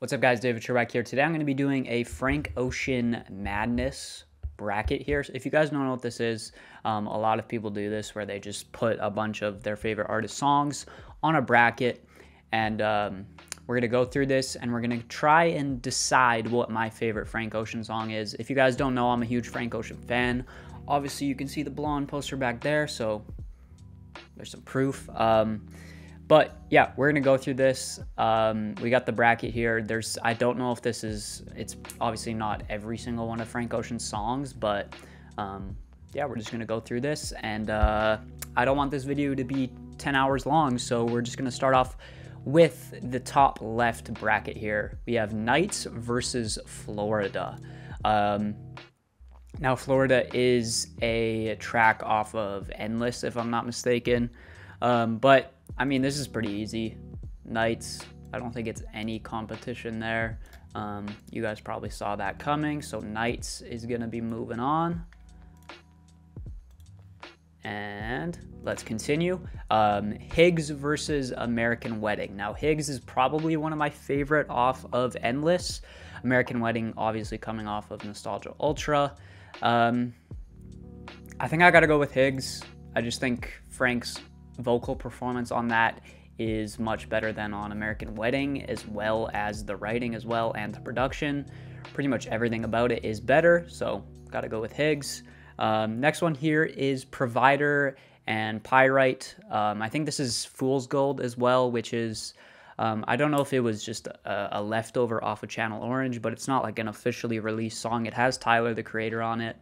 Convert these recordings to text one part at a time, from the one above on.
What's up, guys? David Sherback here. Today I'm going to be doing a Frank Ocean Madness bracket here. So if you guys don't know what this is, a lot of people do this where they just put a bunch of their favorite artist songs on a bracket, and we're going to go through this and we're going to try and decide what my favorite Frank Ocean song is. If you guys don't know, I'm a huge Frank Ocean fan. Obviously, you can see the blonde poster back there, so there's some proof. But yeah, we're gonna go through this. We got the bracket here. I don't know if it's obviously not every single one of Frank Ocean's songs, but yeah, we're just gonna go through this. And I don't want this video to be 10 hours long, so we're just gonna start off with the top left bracket here. We have Nights versus Florida. Now, Florida is a track off of Endless, if I'm not mistaken. But I mean, this is pretty easy. Nights, I don't think it's any competition there. You guys probably saw that coming, so Nights is gonna be moving on. And let's continue. Higgs versus American Wedding. Now, Higgs is probably one of my favorite off of Endless. American Wedding, obviously coming off of Nostalgia Ultra. I think I gotta go with Higgs. I just think Frank's vocal performance on that is much better than on American Wedding, as well as the writing as well and the production. Pretty much everything about it is better, so gotta go with Higgs. Next one here is Provider and Pyrite. I think this is Fool's Gold as well, which is I don't know if it was just a leftover off of Channel Orange, but it's not like an officially released song. It has Tyler, the Creator, on it.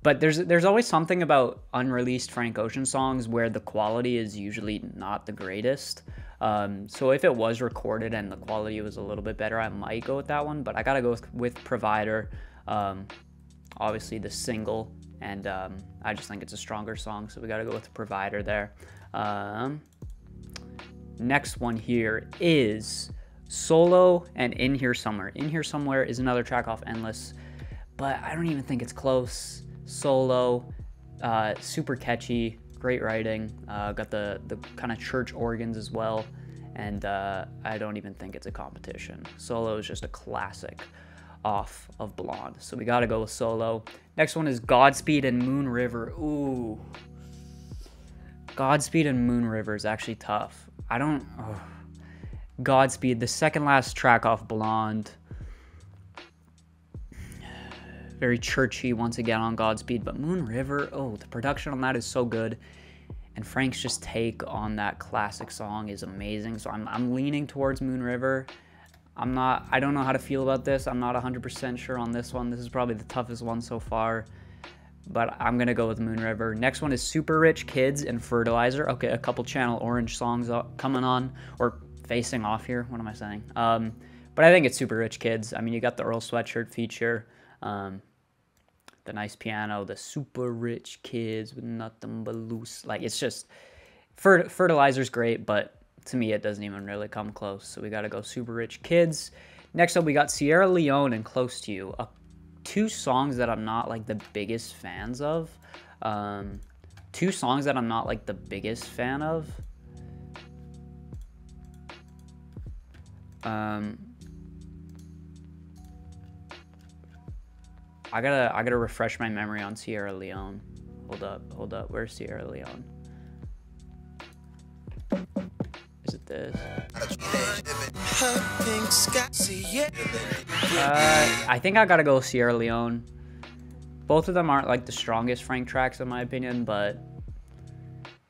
But there's always something about unreleased Frank Ocean songs where the quality is usually not the greatest. So if it was recorded and the quality was a little bit better, I might go with that one. But I gotta go with Provider. Obviously the single, and I just think it's a stronger song, so we gotta go with Provider there. Next one here is Solo and In Here Somewhere. In Here Somewhere is another track off Endless, but I don't even think it's close. Solo, super catchy, great writing, got the kind of church organs as well, and I don't even think it's a competition. Solo is just a classic off of Blonde, so we gotta go with Solo. Next one is Godspeed and Moon River. Ooh, Godspeed and Moon River is actually tough. Godspeed, the second last track off Blonde, very churchy once again on Godspeed, but Moon River, oh, the production on that is so good, and Frank's just take on that classic song is amazing. So I'm leaning towards Moon River. I don't know how to feel about this. I'm not 100% sure on this one. This is probably the toughest one so far, but I'm gonna go with Moon River. Next one is Super Rich Kids and Fertilizer. Okay, a couple Channel Orange songs coming on, or facing off here. What am I saying? But I think it's Super Rich Kids. I mean, you got the Earl Sweatshirt feature. The nice piano, the super rich kids with nothing but loose. Like, it's just, Fertilizer's great, but to me, it doesn't even really come close. So we got to go Super Rich Kids. Next up, we got Sierra Leone and Close to You. Two songs that I'm not, like, the biggest fans of. Two songs that I'm not, like, the biggest fan of. I gotta refresh my memory on Sierra Leone. Hold up. Where's Sierra Leone? Is it this? I think I gotta go Sierra Leone. Both of them aren't like the strongest Frank tracks in my opinion, but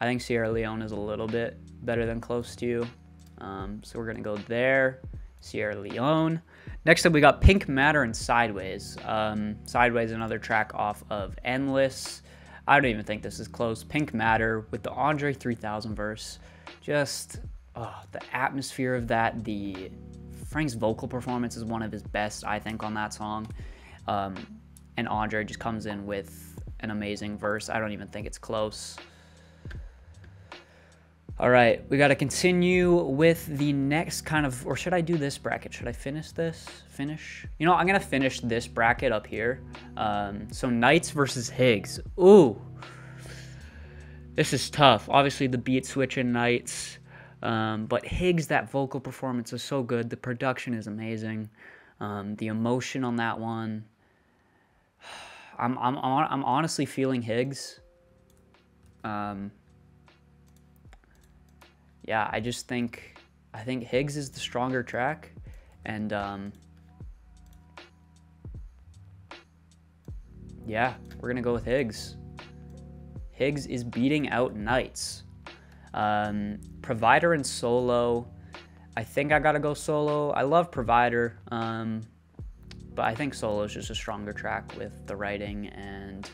I think Sierra Leone is a little bit better than Close to You. So we're gonna go there, Sierra Leone. Next up, we got Pink Matter and Sideways. Sideways, another track off of Endless. I don't even think this is close. Pink Matter with the Andre 3000 verse. Just, the atmosphere of that. Frank's vocal performance is one of his best, I think, on that song. And Andre just comes in with an amazing verse. I don't even think it's close. All right, we got to continue with the next kind of, or should I do this bracket? Should I finish this? You know, I'm going to finish this bracket up here. So Nights versus Higgs. Ooh, this is tough. Obviously, the beat switch in Nights. But Higgs, that vocal performance is so good. The production is amazing. The emotion on that one. I'm honestly feeling Higgs. Yeah, I think Higgs is the stronger track, and yeah, we're gonna go with Higgs. Higgs is beating out Knights. Provider and Solo. I think I gotta go Solo. I love Provider, but I think Solo is just a stronger track with the writing, and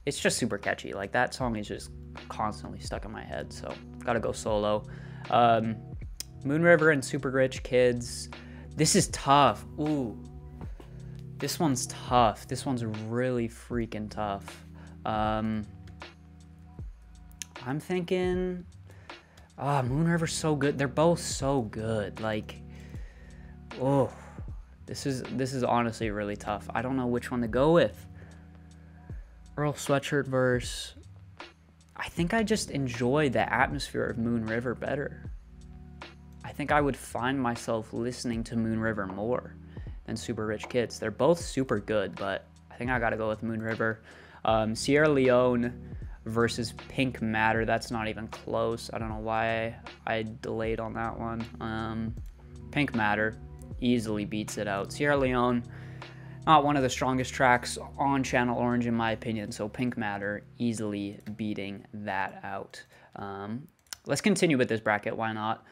it's just super catchy. Like, that song is just constantly stuck in my head, so gotta go Solo. Moon River and Super Rich Kids. This is tough. Ooh, this one's tough. This one's really freaking tough. I'm thinking, Moon River's so good. They're both so good. Like, oh, this is honestly really tough. I don't know which one to go with. Earl Sweatshirt verse. I think I just enjoy the atmosphere of Moon River better. I think I would find myself listening to Moon River more than Super Rich Kids. They're both super good, but I think I gotta go with Moon River. Sierra Leone versus Pink Matter. That's not even close. I don't know why I delayed on that one. Pink Matter easily beats it out. Sierra Leone, not one of the strongest tracks on Channel Orange in my opinion, so Pink Matter easily beating that out. Let's continue with this bracket, why not?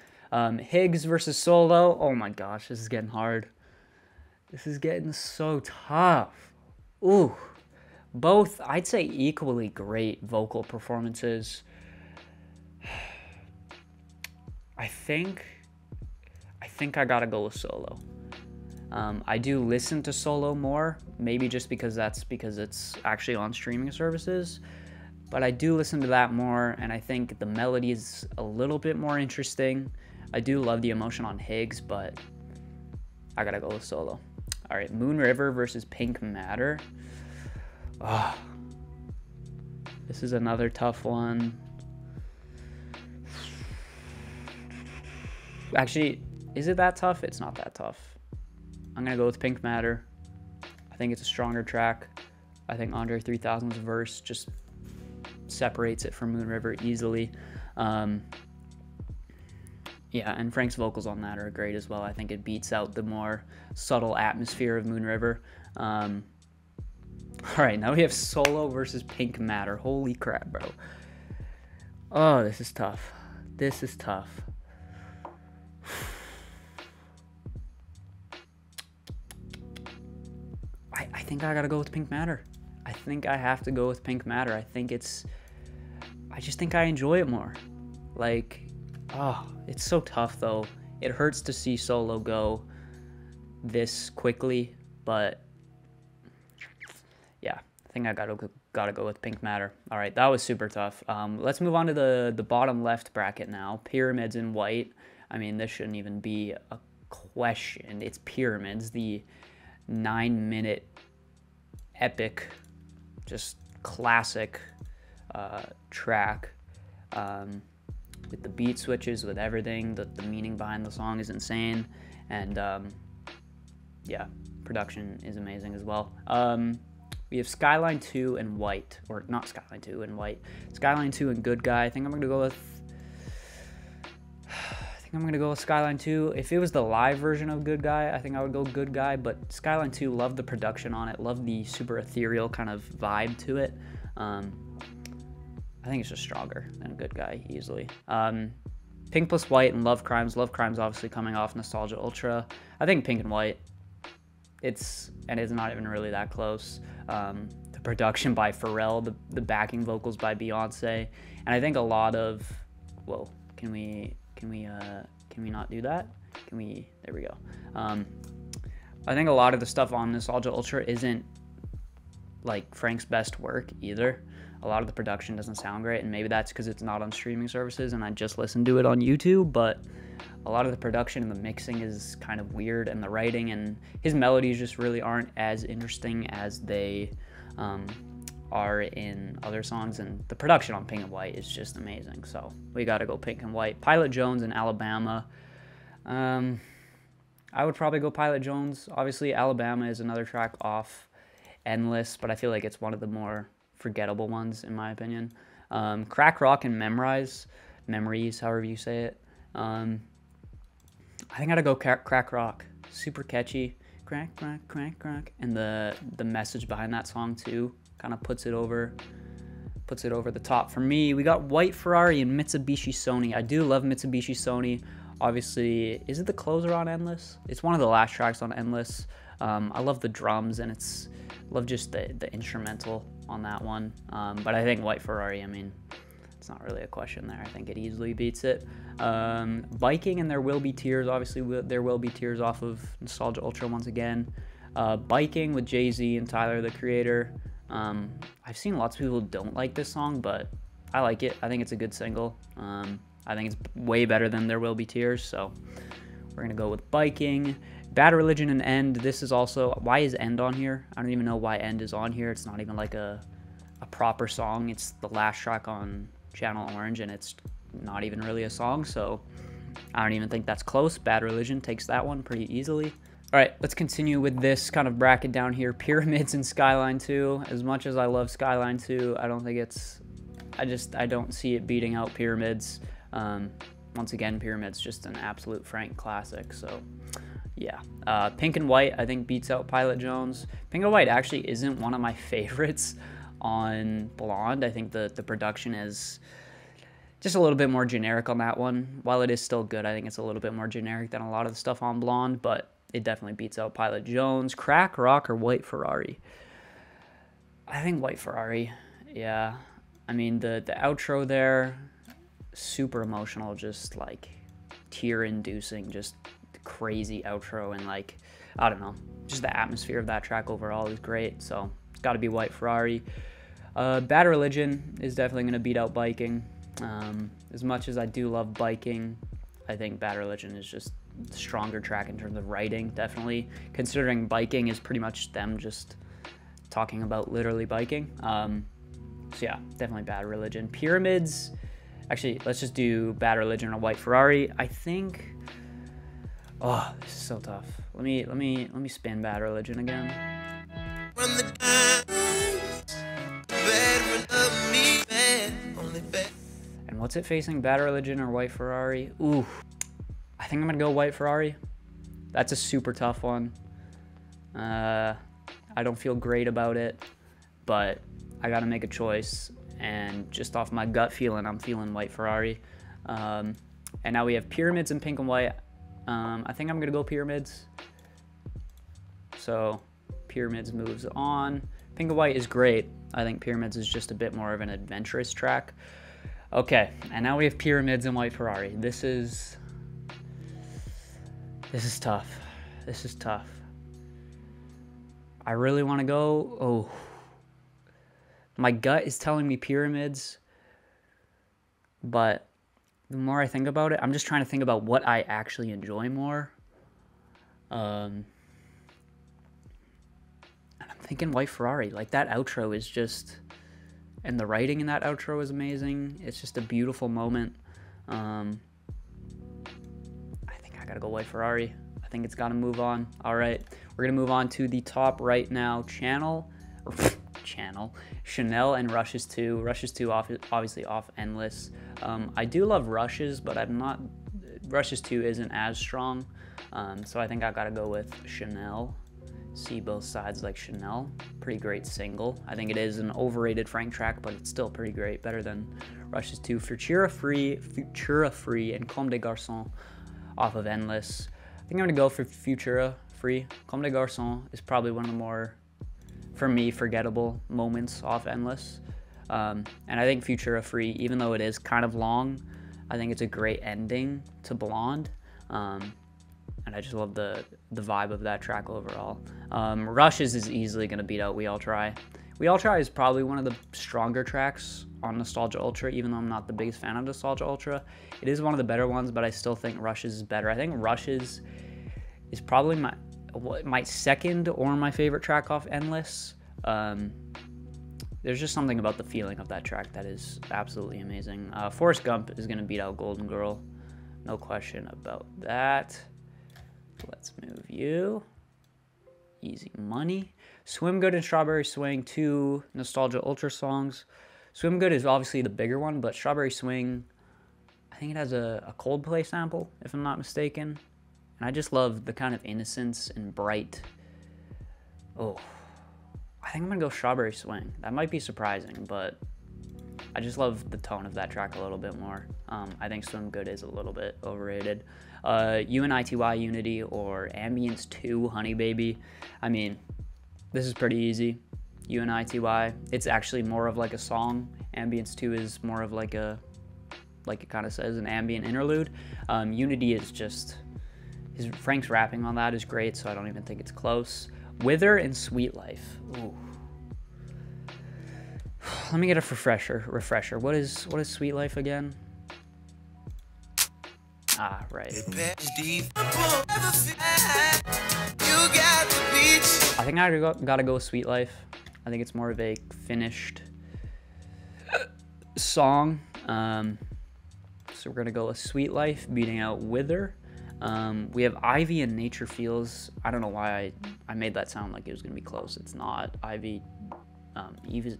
Higgs versus Solo. Oh my gosh, this is getting hard. This is getting so tough. Ooh. Both, I'd say, equally great vocal performances. I think I gotta go with Solo. I do listen to Solo more, maybe just because it's actually on streaming services, but I do listen to that more, and I think the melody is a little bit more interesting. I do love the emotion on Higgs, but I gotta go with Solo. All right, Moon River versus Pink Matter. Oh, this is another tough one. Actually, is it that tough? It's not that tough. I'm gonna go with Pink Matter. I think it's a stronger track. I think Andre 3000's verse just separates it from Moon River easily. Yeah, and Frank's vocals on that are great as well. I think it beats out the more subtle atmosphere of Moon River. All right, now we have Solo versus Pink Matter. Holy crap, bro. Oh, this is tough. This is tough. I think I gotta go with Pink Matter. I think I have to go with Pink Matter. I just think I enjoy it more. Like, oh, it's so tough though. It hurts to see Solo go this quickly, but yeah, I think I gotta go with Pink Matter. All right, that was super tough. Let's move on to the bottom left bracket now. Pyramids in white. I mean, this shouldn't even be a question. It's Pyramids, the 9-minute epic, just classic track, with the beat switches, with everything. The meaning behind the song is insane, and yeah, production is amazing as well. We have Skyline 2 and white, or not Skyline 2 and white, Skyline 2 and Good Guy. I think I'm gonna go with Skyline 2. If it was the live version of Good Guy, I think I would go Good Guy, but Skyline 2, love the production on it, love the super ethereal kind of vibe to it. I think it's just stronger than Good Guy, easily. Pink plus White and Love Crimes. Love Crimes obviously coming off Nostalgia Ultra. I think Pink and White, it's not even really that close. The production by Pharrell, the backing vocals by Beyonce, and I think a lot of, whoa, can we not do that? There we go. I think a lot of the stuff on Nostalgia Ultra isn't like Frank's best work either. A lot of the production doesn't sound great, and maybe that's because it's not on streaming services and I just listened to it on YouTube, but a lot of the production and the mixing is kind of weird, and the writing and his melodies just really aren't as interesting as they are in other songs, and the production on Pink and White is just amazing. So we got to go Pink and White. Pilot Jones and Alabama. I would probably go Pilot Jones. Obviously, Alabama is another track off Endless, but I feel like it's one of the more forgettable ones in my opinion. Crack Rock and Memories, however you say it. I think I gotta go Crack Rock. Super catchy. Crack, crack, crack, crack. And the message behind that song too kind of puts it over the top. For me, we got White Ferrari and Mitsubishi Sony. I do love Mitsubishi Sony. Obviously, is it the closer on Endless? It's one of the last tracks on Endless. I love the drums, and love just the instrumental on that one. But I think White Ferrari, I mean, it's not really a question there. I think it easily beats it. Biking and There Will Be Tears. Obviously, There Will Be Tears off of Nostalgia Ultra once again. Biking with Jay-Z and Tyler, the Creator. I've seen lots of people who don't like this song, but I like it. I think it's a good single. I think it's way better than There Will Be Tears, so we're going to go with Biking. Bad Religion and End. This is also... Why is End on here? I don't even know why End is on here. It's not even like a proper song. It's the last track on Channel Orange, and it's not even really a song, so I don't even think that's close. Bad Religion takes that one pretty easily. All right, let's continue with this kind of bracket down here. Pyramids and Skyline 2. As much as I love Skyline 2, I don't think it's... I don't see it beating out Pyramids. Once again, Pyramids just an absolute Frank classic, so yeah. Pink and White, I think, beats out Pilot Jones. Pink and White actually isn't one of my favorites on Blonde. I think the production is just a little bit more generic on that one. While it is still good, I think it's a little bit more generic than a lot of the stuff on Blonde, but it definitely beats out Pilot Jones. Crack Rock or White Ferrari? I think White Ferrari, yeah. I mean, the outro there... super emotional, just like tear-inducing, just crazy outro, and like, I don't know, just the atmosphere of that track overall is great, so it's got to be White Ferrari. Bad Religion is definitely going to beat out Biking. As much as I do love Biking, I think Bad Religion is just a stronger track in terms of writing, definitely, considering Biking is pretty much them just talking about literally biking. So yeah, definitely Bad Religion. Pyramids... Actually, let's just do Bad Religion or White Ferrari. I think... Oh, this is so tough. Let me spin Bad Religion again. And what's it facing? Bad Religion or White Ferrari? Ooh. I think I'm gonna go White Ferrari. That's a super tough one. I don't feel great about it, but I gotta make a choice. And just off my gut feeling, I'm feeling White Ferrari. And now we have Pyramids and Pink and White. I think I'm going to go Pyramids. So Pyramids moves on. Pink and White is great. I think Pyramids is just a bit more of an adventurous track. Okay, and now we have Pyramids and White Ferrari. This is tough. This is tough. I really want to go... Oh... My gut is telling me Pyramids, but the more I think about it, I'm just trying to think about what I actually enjoy more. And I'm thinking White Ferrari. Like, that outro is just... And the writing in that outro is amazing. It's just a beautiful moment. I think I gotta go White Ferrari. I think it's gotta move on. All right, we're gonna move on to the top right now. Chanel and Rushes 2. Rushes 2 obviously off Endless. I do love Rushes, but Rushes 2 isn't as strong. So I think I gotta go with Chanel. See both sides like Chanel. Pretty great single. I think it is an overrated Frank track, but it's still pretty great. Better than Rushes 2. Futura Free, and Comme des Garçons off of Endless. I think I'm gonna go for Futura Free. Comme des Garçons is probably one of the more, for me, forgettable moments off Endless. And I think Futura Free, even though it is kind of long, I think it's a great ending to Blonde. And I just love the vibe of that track overall. Rushes is easily going to beat out We All Try. We All Try is probably one of the stronger tracks on Nostalgia Ultra, even though I'm not the biggest fan of Nostalgia Ultra. It is one of the better ones, but I still think Rushes is better. I think Rushes is probably my second or my favorite track off Endless. there's just something about the feeling of that track that is absolutely amazing. Forrest Gump is going to beat out Golden Girl. No question about that. Let's move you. Easy money. Swim Good and Strawberry Swing, 2 Nostalgia Ultra songs. Swim Good is obviously the bigger one, but Strawberry Swing, I think it has a Coldplay sample, if I'm not mistaken. And I just love the kind of innocence and bright. Oh, I think I'm going to go Strawberry Swing. That might be surprising, but I just love the tone of that track a little bit more. I think Swim Good is a little bit overrated. UNITY Unity or Ambience 2 Honey Baby. I mean, this is pretty easy. UNITY. It's actually more of like a song. Ambience 2 is more of like a, like it kind of says, an ambient interlude. Unity is just, Frank's rapping on that is great, so I don't even think it's close. Wither and Sweet Life. Ooh. Let me get a refresher. What is Sweet Life again? Ah, right. I think I gotta go with Sweet Life. I think it's more of a finished song. So we're gonna go with Sweet Life beating out Wither. We have Ivy and Nature Feels. I don't know why I made that sound like it was gonna be close. It's not. Ivy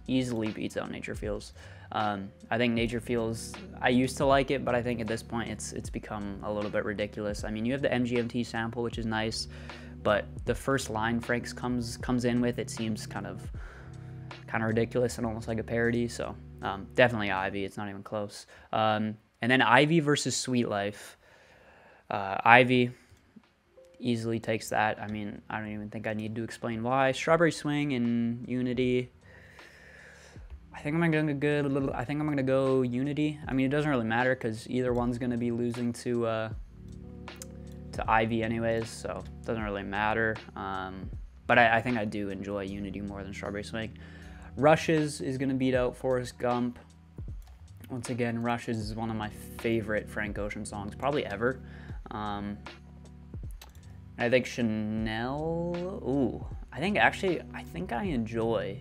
easily beats out Nature Feels. I think Nature Feels, I used to like it, but I think at this point it's become a little bit ridiculous. I mean, you have the MGMT sample, which is nice, but the first line Franks comes in with, it seems kind of ridiculous and almost like a parody. So definitely Ivy. It's not even close. And then Ivy versus Sweet Life. Ivy easily takes that. I mean, I don't even think I need to explain why. Strawberry Swing and Unity. I think I'm gonna go Unity. I mean, it doesn't really matter because either one's gonna be losing to Ivy anyways, so it doesn't really matter. But I think I do enjoy Unity more than Strawberry Swing. Rushes is gonna beat out Forrest Gump. Once again, Rushes is one of my favorite Frank Ocean songs, probably ever. I think Chanel. Ooh, I think I enjoy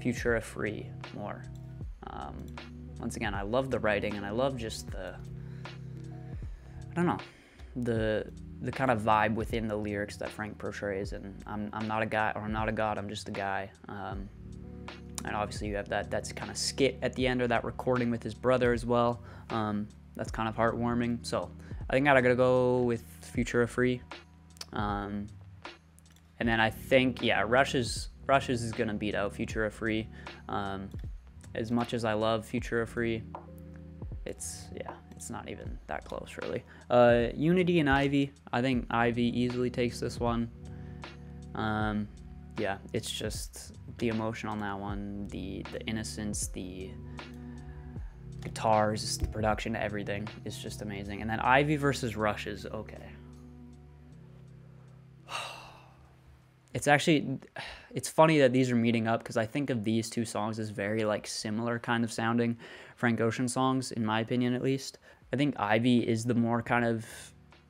Futura Free more. Once again, I love the writing and I love just the, I don't know, the kind of vibe within the lyrics that Frank portrays. And I'm not a guy, or I'm not a god, I'm just a guy. And obviously you have that's kind of skit at the end, or that recording with his brother as well. That's kind of heartwarming. So I think I gotta go with Futura Free. And then I think, yeah, Rushes is gonna beat out Futura Free. As much as I love Futura Free, it's not even that close really. Unity and Ivy. I think Ivy easily takes this one. Yeah, it's just the emotion on that one, the innocence, the guitars, the production, everything is just amazing. And then Ivy versus Rushes. Okay. It's funny that these are meeting up because I think of these two songs as very like similar kind of sounding Frank Ocean songs, in my opinion at least. I think Ivy is the more kind of,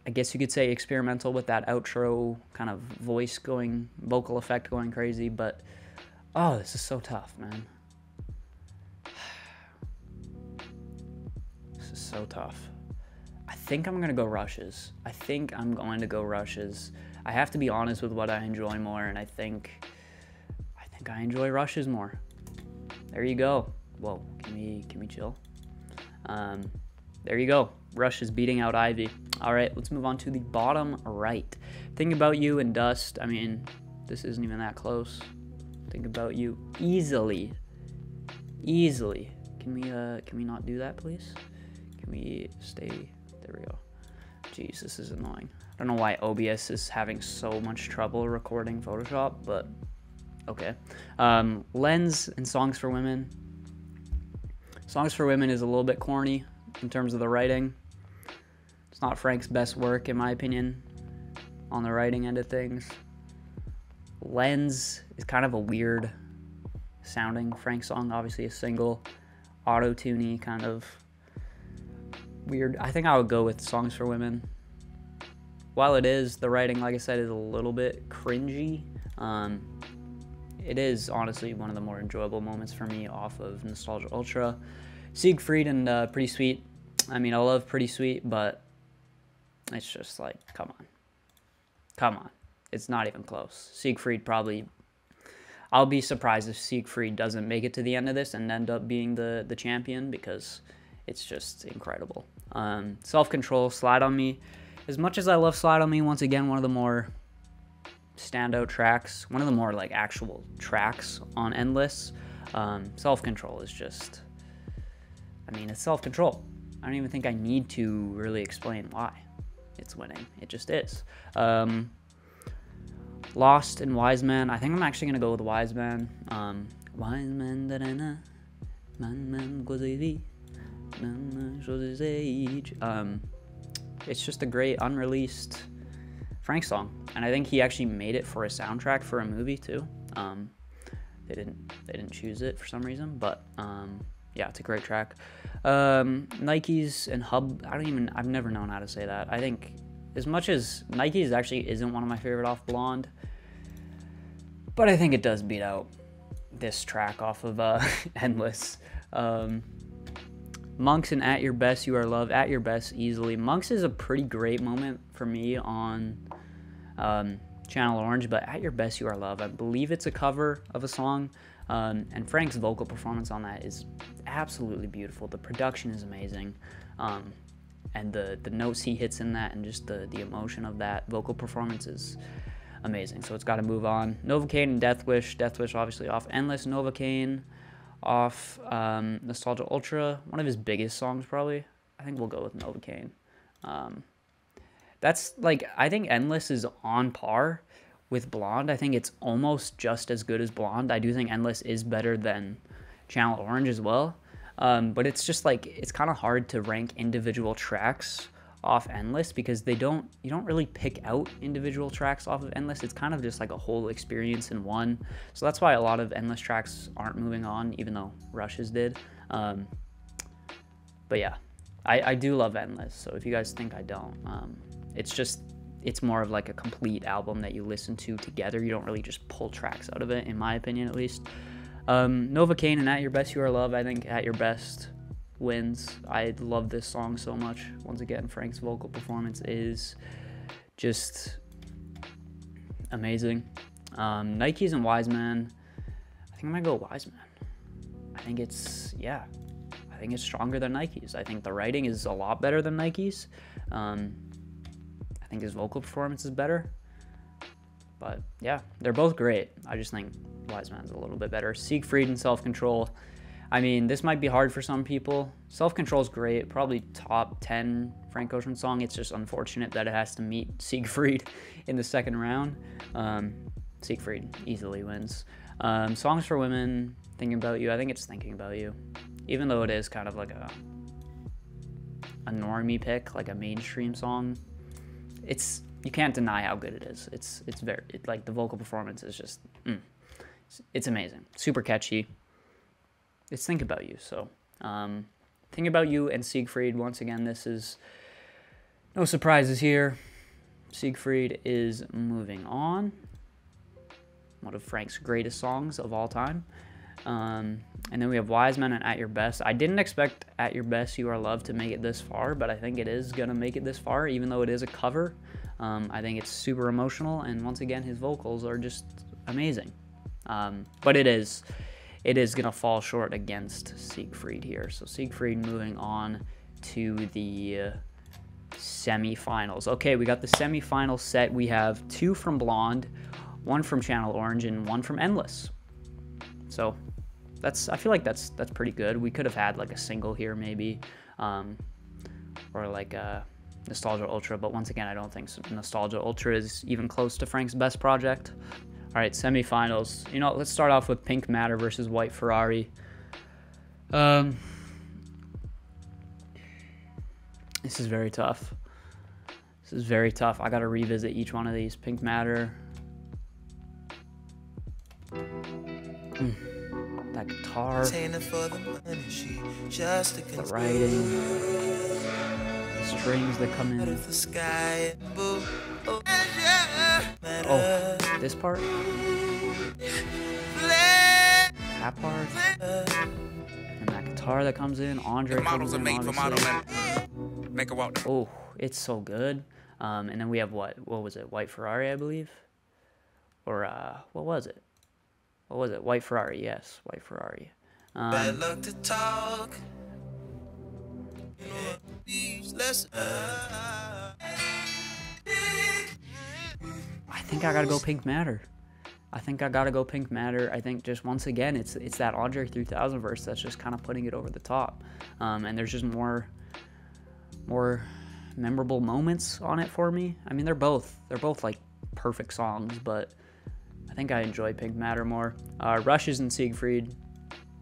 I guess you could say, experimental with that outro kind of vocal effect going crazy, but oh, this is so tough, man. This is so tough. I think I'm gonna go Rushes. I have to be honest with what I enjoy more, and I think I enjoy Rushes more. There you go. Whoa, can we chill? There you go. Rushes beating out Ivy. All right, let's move on to the bottom right. Think About You and Dust. I mean, this isn't even that close. Think About You easily. Can we not do that, please? Can we stay? There we go. Jeez, this is annoying. I don't know why OBS is having so much trouble recording Photoshop, but okay. Lens and Songs for Women. Songs for Women is a little bit corny in terms of the writing. It's not Frank's best work, in my opinion, on the writing end of things. Lens is kind of a weird sounding Frank song, obviously a single, auto-tuney kind of weird. I think I would go with Songs for Women. While the writing, like I said, is a little bit cringy, it is honestly one of the more enjoyable moments for me off of Nostalgia Ultra. Siegfried and Pretty Sweet. I mean, I love Pretty Sweet, but it's just like, come on. Come on. It's not even close. Siegfried probably... I'll be surprised if Siegfried doesn't make it to the end of this and end up being the champion, because it's just incredible. Self-Control, Slide on Me. As much as I love Slide on Me, once again, one of the more standout tracks, one of the more like actual tracks on Endless. Self-Control is just, I mean, it's Self-Control. I don't even think I need to really explain why it's winning. It just is. Lost and Wise Man. I think I'm actually gonna go with Wise Man. Wise Man, da-da-na, man così vi, shows his age. It's just a great unreleased Frank song, and I think he actually made it for a soundtrack for a movie too. They didn't choose it for some reason, but yeah, it's a great track. Nikes and Hub. I've never known how to say that. I think as much as Nikes actually isn't one of my favorite off Blonde, but I think it does beat out this track off of Endless. Monks and At Your Best You Are Love. At Your Best easily. Monks is a pretty great moment for me on Channel Orange, but At Your Best You Are Love, I believe it's a cover of a song, and Frank's vocal performance on that is absolutely beautiful. The production is amazing, and the notes he hits in that and just the emotion of that vocal performance is amazing. So it's got to move on. Novocaine and Death Wish. Death Wish obviously off Endless. Novocaine off Nostalgia Ultra, one of his biggest songs probably. I think we'll go with Novocaine. That's like, I think Endless is on par with Blonde. I think it's almost just as good as Blonde. I do think Endless is better than Channel Orange as well. But it's just like, it's kind of hard to rank individual tracks off Endless, because you don't really pick out individual tracks off of Endless. It's kind of just like a whole experience in one. So that's why a lot of Endless tracks aren't moving on, even though Rush's did. But yeah, I do love Endless. So if you guys think I don't, it's more of like a complete album that you listen to together. You don't really just pull tracks out of it, in my opinion at least. Novocaine and At Your Best You Are Love. I think At Your Best wins. I love this song so much. Once again, Frank's vocal performance is just amazing. Nikes and Wise Man. I think I'm gonna go Wise Man. I think it's stronger than Nikes. I think the writing is a lot better than Nikes. I think his vocal performance is better. But yeah, they're both great. I just think Wise Man's a little bit better. Siegfried and Self-Control. I mean, this might be hard for some people. Self-Control is great, probably top 10 Frank Ocean song. It's just unfortunate that it has to meet Siegfried in the second round. Siegfried easily wins. Songs for Women, Thinking About You. I think it's Thinking About You, even though it is kind of like a normie pick, like a mainstream song. You can't deny how good it is. It's like the vocal performance is just it's amazing, super catchy. It's Think About You. So Think About You and Siegfried. Once again, this is no surprises here. Siegfried is moving on. One of Frank's greatest songs of all time. And then we have Wise Man and At Your Best. I didn't expect At Your Best You Are Love to make it this far, but I think it is going to make it this far, even though it is a cover. I think it's super emotional, and once again, his vocals are just amazing. But it is going to fall short against Siegfried here. So Siegfried moving on to the semifinals. Okay, we got the semifinal set. We have 2 from Blonde, 1 from Channel Orange, and 1 from Endless. So I feel like that's pretty good. We could have had like a single here maybe, or like a Nostalgia Ultra, but once again, I don't think Nostalgia Ultra is even close to Frank's best project. All right, semifinals. Let's start off with Pink Matter versus White Ferrari. This is very tough. I got to revisit each one of these. Pink Matter. That guitar. The writing. The strings that come in. Oh, this part. that part. And that guitar that comes in. Andre comes in, obviously. Oh, it's so good. And then we have what was it? White Ferrari, I believe. Or what was it? What was it? White Ferrari, yes, White Ferrari. I think I gotta go Pink Matter. I think just once again, it's that Andre 3000 verse that's just kind of putting it over the top. And there's just more memorable moments on it for me. I mean, they're both like perfect songs, but I think I enjoy Pink Matter more. Rushes and Siegfried.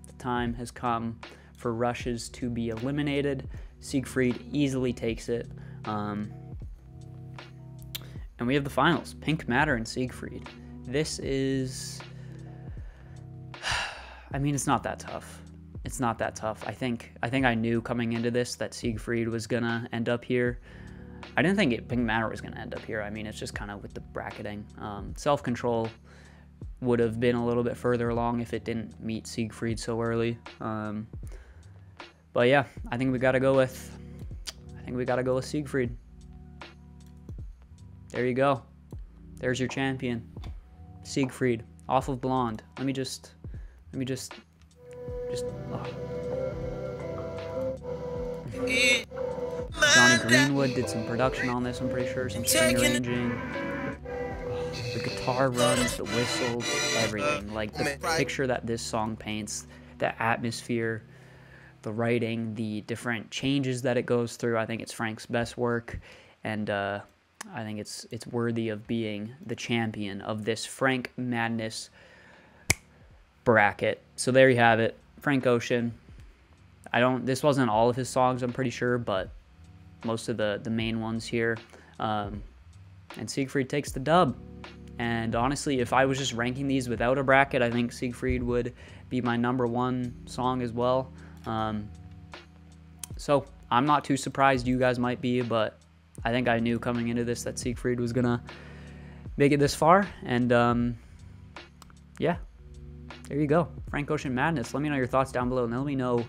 The time has come for Rushes to be eliminated. Siegfried easily takes it. And we have the finals, Pink Matter and Siegfried. This is, I mean, it's not that tough. It's not that tough. I think I knew coming into this that Siegfried was gonna end up here. I didn't think Pink Matter was gonna end up here. I mean, it's just kind of with the bracketing. Self-Control would have been a little bit further along if it didn't meet Siegfried so early. But yeah, I think we gotta go with Siegfried. There you go. There's your champion, Siegfried, off of Blonde. Let me just. Oh. Johnny Greenwood did some production on this, I'm pretty sure, some string arranging. Oh, the guitar runs, the whistles, everything. Like the picture that this song paints, the atmosphere, the writing, the different changes that it goes through. I think it's Frank's best work, and I think it's worthy of being the champion of this Frank Madness bracket. So there you have it, Frank Ocean. This wasn't all of his songs, I'm pretty sure, but most of the main ones here. And Siegfried takes the dub. And honestly, if I was just ranking these without a bracket, I think Siegfried would be my #1 song as well. So I'm not too surprised, you guys might be, but I think I knew coming into this that Siegfried was gonna make it this far. And yeah, there you go, Frank Ocean Madness. Let me know your thoughts down below, and let me know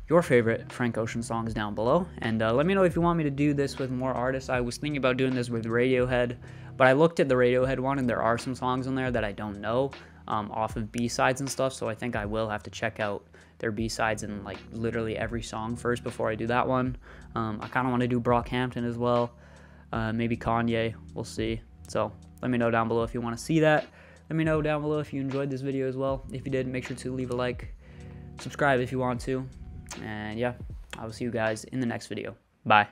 your favorite Frank Ocean songs down below. And let me know if you want me to do this with more artists. I was thinking about doing this with Radiohead, but I looked at the Radiohead one, and there are some songs on there that I don't know off of B-sides and stuff, so I think I will have to check out their B-sides and like literally every song first before I do that one. I kind of want to do Brockhampton as well, maybe Kanye, we'll see. So let me know down below if you want to see that. Let me know down below if you enjoyed this video as well. If you did, make sure to leave a like, subscribe if you want to, and yeah, I will see you guys in the next video. Bye.